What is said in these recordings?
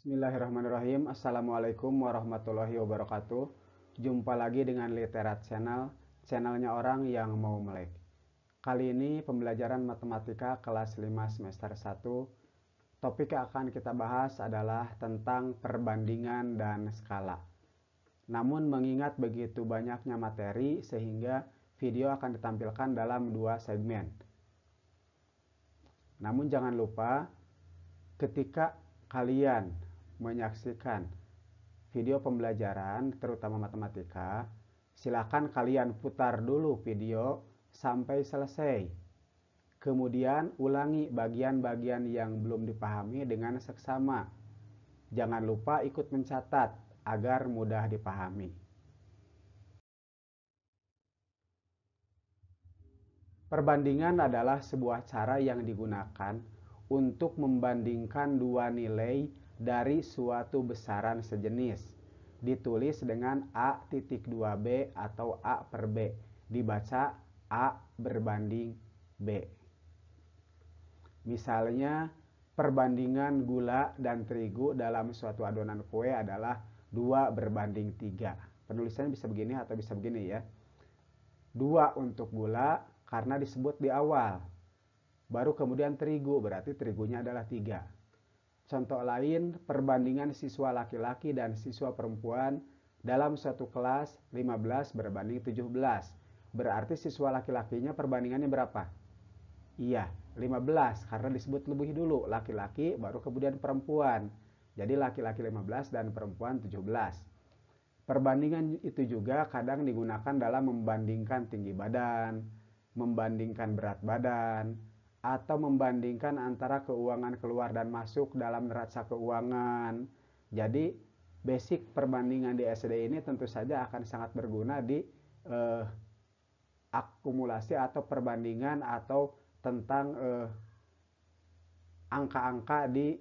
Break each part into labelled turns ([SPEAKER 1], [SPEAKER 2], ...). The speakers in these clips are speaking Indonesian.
[SPEAKER 1] Bismillahirrahmanirrahim. Assalamualaikum warahmatullahi wabarakatuh. Jumpa lagi dengan Literat Channel, channelnya orang yang mau melek. Kali ini pembelajaran matematika kelas 5 semester 1. Topik yang akan kita bahas adalah tentang perbandingan dan skala. Namun mengingat begitu banyaknya materi sehingga video akan ditampilkan dalam 2 segmen. Namun jangan lupa ketika kalian menyaksikan video pembelajaran terutama matematika, silakan kalian putar dulu video sampai selesai. Kemudian ulangi bagian-bagian yang belum dipahami dengan seksama. Jangan lupa ikut mencatat agar mudah dipahami. Perbandingan adalah sebuah cara yang digunakan untuk membandingkan dua nilai dari suatu besaran sejenis. Ditulis dengan A.2B atau A per B. Dibaca A berbanding B. Misalnya, perbandingan gula dan terigu dalam suatu adonan kue adalah 2 berbanding 3. Penulisannya bisa begini atau bisa begini ya. 2 untuk gula karena disebut di awal. Baru kemudian terigu, berarti terigunya adalah 3. Contoh lain, perbandingan siswa laki-laki dan siswa perempuan dalam suatu kelas 15 berbanding 17. Berarti siswa laki-lakinya perbandingannya berapa? Iya, 15 karena disebut lebih dulu laki-laki baru kemudian perempuan. Jadi laki-laki 15 dan perempuan 17. Perbandingan itu juga kadang digunakan dalam membandingkan tinggi badan, membandingkan berat badan, atau membandingkan antara keuangan keluar dan masuk dalam neraca keuangan. Jadi basic perbandingan di SD ini tentu saja akan sangat berguna di akumulasi atau perbandingan atau tentang angka-angka di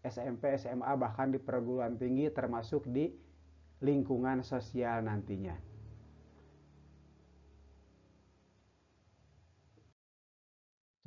[SPEAKER 1] SMP, SMA, bahkan di perguruan tinggi termasuk di lingkungan sosial nantinya.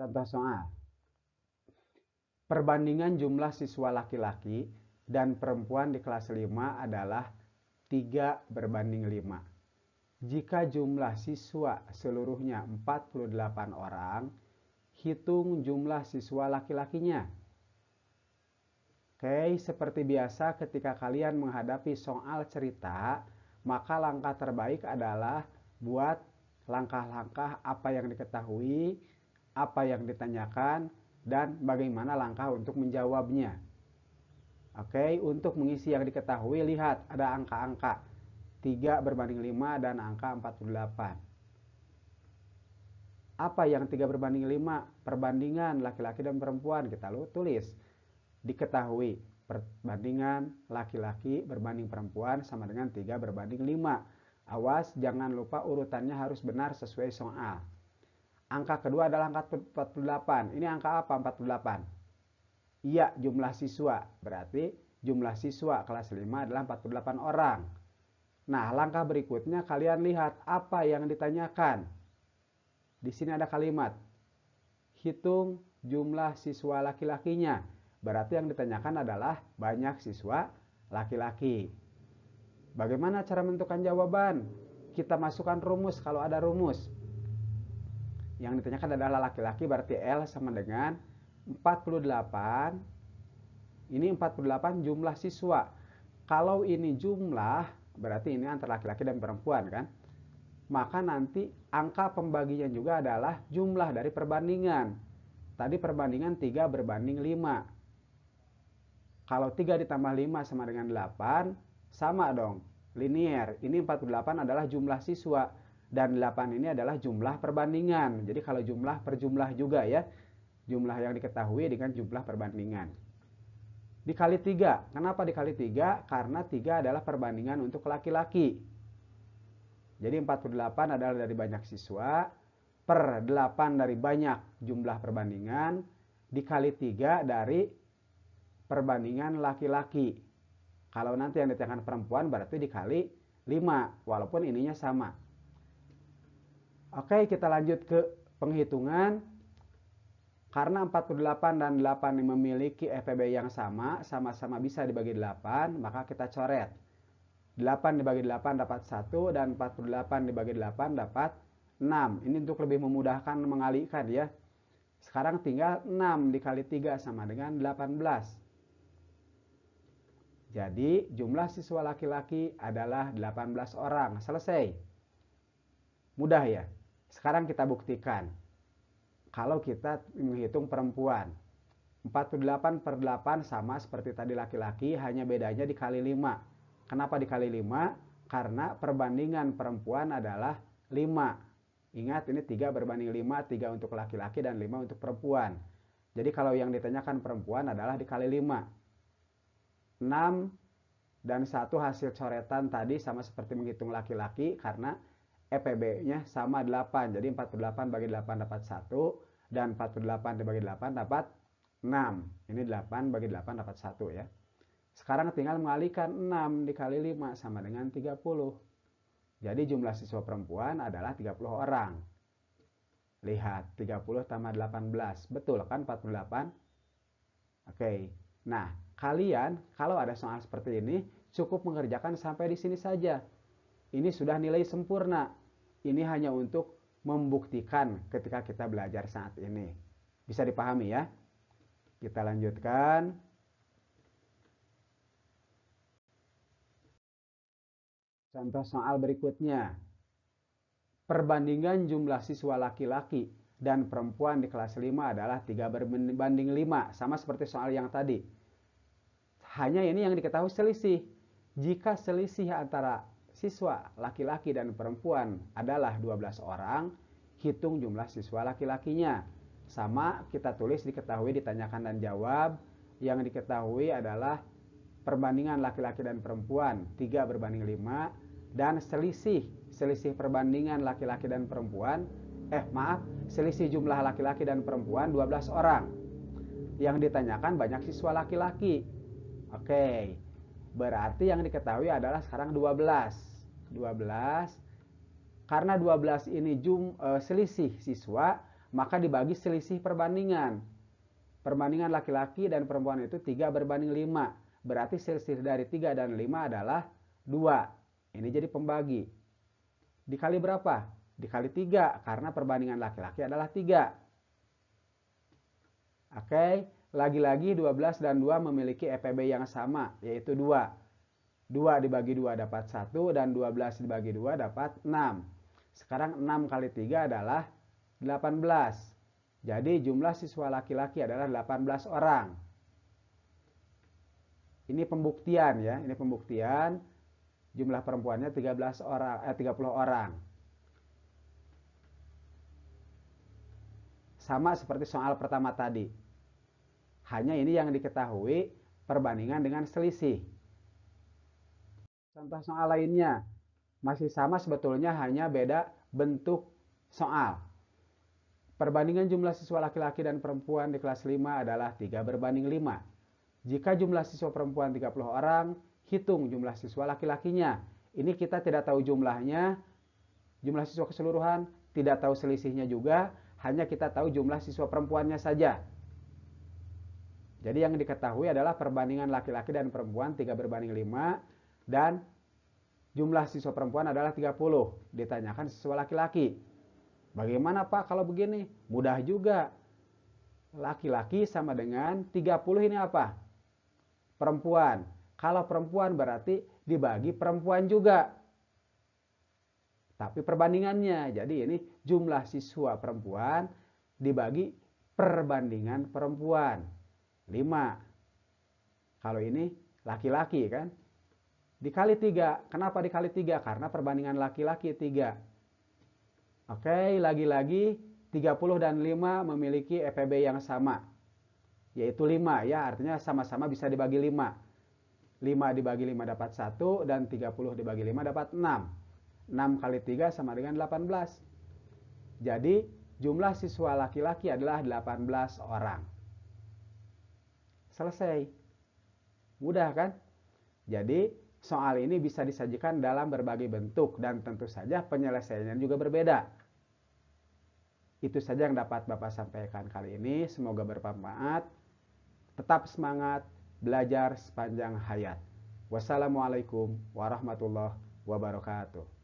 [SPEAKER 1] Contoh soal. Perbandingan jumlah siswa laki-laki dan perempuan di kelas 5 adalah 3 berbanding 5. Jika jumlah siswa seluruhnya 48 orang, hitung jumlah siswa laki-lakinya. Oke, seperti biasa ketika kalian menghadapi soal cerita, maka langkah terbaik adalah buat langkah-langkah apa yang diketahui, apa yang ditanyakan, dan bagaimana langkah untuk menjawabnya. Oke, untuk mengisi yang diketahui, lihat ada angka-angka 3 berbanding 5 dan angka 48. Apa yang 3 berbanding 5? Perbandingan laki-laki dan perempuan. Kita tulis. Diketahui perbandingan laki-laki berbanding perempuan sama dengan 3 berbanding 5. Awas, jangan lupa urutannya harus benar sesuai soal. Angka kedua adalah angka 48. Ini angka apa 48? Iya, jumlah siswa. Berarti jumlah siswa kelas 5 adalah 48 orang. Nah, langkah berikutnya kalian lihat apa yang ditanyakan. Di sini ada kalimat. Hitung jumlah siswa laki-lakinya. Berarti yang ditanyakan adalah banyak siswa laki-laki. Bagaimana cara menentukan jawaban? Kita masukkan rumus kalau ada rumus. Yang ditanyakan adalah laki-laki, berarti L sama dengan 48. Ini 48 jumlah siswa. Kalau ini jumlah, berarti ini antara laki-laki dan perempuan kan? Maka nanti angka pembaginya juga adalah jumlah dari perbandingan. Tadi perbandingan 3 berbanding 5. Kalau 3 ditambah 5 sama dengan 8, sama dong, linier. Ini 48 adalah jumlah siswa. Dan 8 ini adalah jumlah perbandingan. Jadi kalau jumlah per jumlah juga ya. Jumlah yang diketahui dengan jumlah perbandingan. Dikali 3. Kenapa dikali 3? Karena 3 adalah perbandingan untuk laki-laki. Jadi 48 adalah dari banyak siswa. Per 8 dari banyak jumlah perbandingan. Dikali 3 dari perbandingan laki-laki. Kalau nanti yang ditanyakan perempuan berarti dikali 5. Walaupun ininya sama. Oke, kita lanjut ke penghitungan. Karena 48 dan 8 memiliki EPB yang sama-sama bisa dibagi 8, maka kita coret. 8 dibagi 8 dapat 1, dan 48 dibagi 8 dapat 6. Ini untuk lebih memudahkan mengalihkan ya. Sekarang tinggal 6 dikali 3 sama dengan 18. Jadi jumlah siswa laki-laki adalah 18 orang. Selesai. Mudah ya. Sekarang kita buktikan. Kalau kita menghitung perempuan, 48 per 8 sama seperti tadi laki-laki, hanya bedanya dikali 5. Kenapa dikali 5? Karena perbandingan perempuan adalah 5. Ingat, ini 3 berbanding 5, 3 untuk laki-laki dan 5 untuk perempuan. Jadi kalau yang ditanyakan perempuan adalah dikali 5. 6 dan 1 hasil coretan tadi sama seperti menghitung laki-laki karena EPB-nya sama 8. Jadi 48 bagi 8 dapat 1, dan 48 dibagi 8 dapat 6. Ini 8 bagi 8 dapat 1 ya. Sekarang tinggal mengalihkan 6 dikali 5 sama dengan 30. Jadi jumlah siswa perempuan adalah 30 orang. Lihat, 30 tambah 18. Betul kan 48? Oke. Nah, kalian kalau ada soal seperti ini cukup mengerjakan sampai di sini saja. Ini sudah nilai sempurna. Ini hanya untuk membuktikan ketika kita belajar saat ini. Bisa dipahami ya? Kita lanjutkan. Contoh soal berikutnya. Perbandingan jumlah siswa laki-laki dan perempuan di kelas 5 adalah 3 berbanding 5. Sama seperti soal yang tadi. Hanya ini yang diketahui selisih. Jika selisih antara siswa laki-laki dan perempuan adalah 12 orang, hitung jumlah siswa laki-lakinya. Sama kita tulis diketahui, ditanyakan dan jawab. Yang diketahui adalah perbandingan laki-laki dan perempuan 3 berbanding 5, dan selisih perbandingan laki-laki dan perempuan, selisih jumlah laki-laki dan perempuan 12 orang. Yang ditanyakan banyak siswa laki-laki. Oke. Berarti yang diketahui adalah sekarang 12. Karena 12 ini selisih siswa, maka dibagi selisih perbandingan. Perbandingan laki-laki dan perempuan itu 3 berbanding 5. Berarti selisih dari 3 dan 5 adalah 2. Ini jadi pembagi. Dikali berapa? Dikali 3, karena perbandingan laki-laki adalah 3. Oke, lagi-lagi 12 dan 2 memiliki EPB yang sama, yaitu 2. 2 dibagi 2 dapat 1, dan 12 dibagi 2 dapat 6. Sekarang 6 kali 3 adalah 18. Jadi jumlah siswa laki-laki adalah 18 orang. Ini pembuktian ya, ini pembuktian. Jumlah perempuannya 30 orang. Sama seperti soal pertama tadi. Hanya ini yang diketahui perbandingan dengan selisih. Contoh soal lainnya masih sama sebetulnya, hanya beda bentuk soal. Perbandingan jumlah siswa laki-laki dan perempuan di kelas 5 adalah 3 berbanding 5. Jika jumlah siswa perempuan 30 orang, hitung jumlah siswa laki-lakinya. Ini kita tidak tahu jumlahnya, jumlah siswa keseluruhan, tidak tahu selisihnya juga, hanya kita tahu jumlah siswa perempuannya saja. Jadi yang diketahui adalah perbandingan laki-laki dan perempuan 3 berbanding 5, dan jumlah siswa perempuan adalah 30. Ditanyakan siswa laki-laki. Bagaimana Pak kalau begini? Mudah juga. Laki-laki sama dengan 30 ini apa? Perempuan. Kalau perempuan berarti dibagi perempuan juga. Tapi perbandingannya. Jadi ini jumlah siswa perempuan dibagi perbandingan perempuan. 5. Kalau ini laki-laki kan? Dikali 3. Kenapa dikali 3? Karena perbandingan laki-laki 3. Oke, lagi-lagi 30 dan 5 memiliki EPB yang sama. Yaitu 5 ya, artinya sama-sama bisa dibagi 5. 5 dibagi 5 dapat 1, dan 30 dibagi 5 dapat 6. 6 kali 3 sama dengan 18. Jadi jumlah siswa laki-laki adalah 18 orang. Selesai. Mudah kan? Jadi soal ini bisa disajikan dalam berbagai bentuk, dan tentu saja penyelesaiannya juga berbeda. Itu saja yang dapat Bapak sampaikan kali ini. Semoga bermanfaat. Tetap semangat belajar sepanjang hayat. Wassalamualaikum warahmatullahi wabarakatuh.